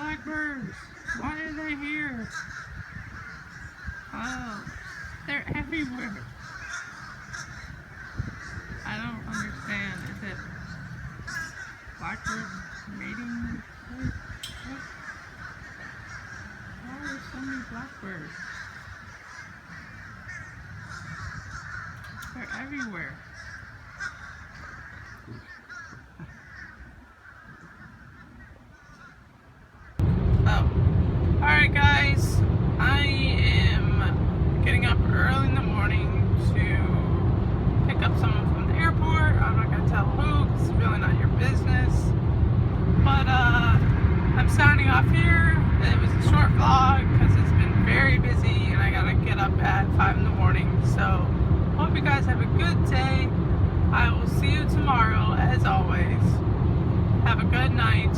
blackbirds. Why are they here? Oh, they're everywhere. I don't understand. Is it blackbird mating? What? Why are there so many blackbirds? They're everywhere. Oh, alright guys, I am getting up early in the morning to pick up someone from the airport. I'm not going to tell who, because it's really not your business. But I'm signing off here. It was a short vlog because it's been very busy and I got to get up at 5 in the morning. So, hope you guys have a good day. I will see you tomorrow as always. Have a good night.